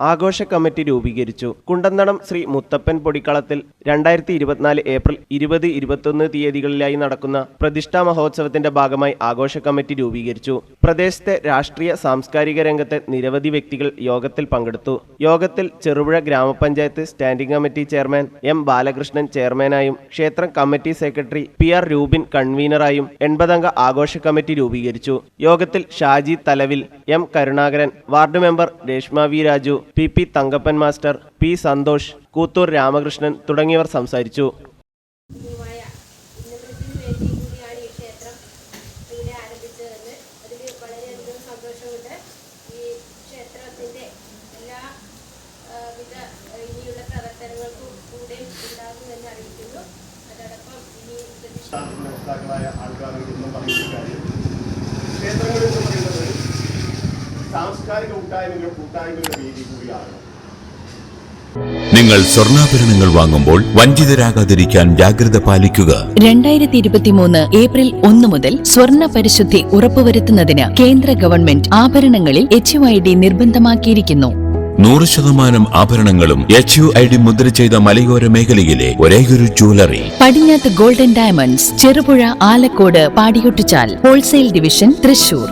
ആഘോഷ കമ്മിറ്റി രൂപീകരിച്ചു. കുണ്ടന്തണം ശ്രീ മുത്തപ്പൻ പൊടിക്കളത്തിൽ 2024 ഏപ്രിൽ 20-21 തീയതികളിലായി നടക്കുന്ന പ്രതിഷ്ഠാ മഹോത്സവത്തിന്റെ ഭാഗമായി ആഘോഷ കമ്മിറ്റി രൂപീകരിച്ചു. പ്രദേശത്തെ രാഷ്ട്രീയ സാംസ്കാരിക രംഗത്തെ നിരവധി വ്യക്തികൾ യോഗത്തിൽ പങ്കെടുത്തു. യോഗത്തിൽ ചെറുപുഴ ഗ്രാമപഞ്ചായത്ത് standing committee chairman M Balakrishnan ചെയർമാനായും ക്ഷേത്രം കമ്മിറ്റി സെക്രട്ടറി PR രൂബിൻ കൺവീനറായും 80 അംഗ ആഘോഷ കമ്മിറ്റി രൂപീകരിച്ചു. യോഗത്തിൽ Shaji Thalavil, M Karunakaran, ward member Reshma V Raju, PP Thankappan master, P Santhosh, Koothur Ramakrishnan തുടങ്ങിയവർ സംസാരിച്ചു. സാംസ്കാരിക കൂട്ടായ്മകളുടെ വേദി കൂടിയാണ്. നിങ്ങൾ സ്വർണ്ണാഭരണങ്ങൾ വാങ്ങുമ്പോൾ വഞ്ചിതരാകാതിരിക്കാൻ ജാഗ്രത പാലിക്കുക. 2023 ഏപ്രിൽ 1 മുതൽ സ്വർണ്ണ പരിശുദ്ധി ഉറപ്പുവരുത്തുന്നതിന് കേന്ദ്ര ഗവൺമെന്റ് ആഭരണങ്ങളിൽ HUID നിർബന്ധമാക്കിയിരിക്കുന്നു. 100% ആഭരണങ്ങളും HUID മുദ്ര ചെയ്ത മലയോര മേഖലയിലെ ഒരേയൊരു jewellery Padinjath golden diamonds, Cherupuzha, Alakode, Padiyottuchal, wholesale division, Thrissur.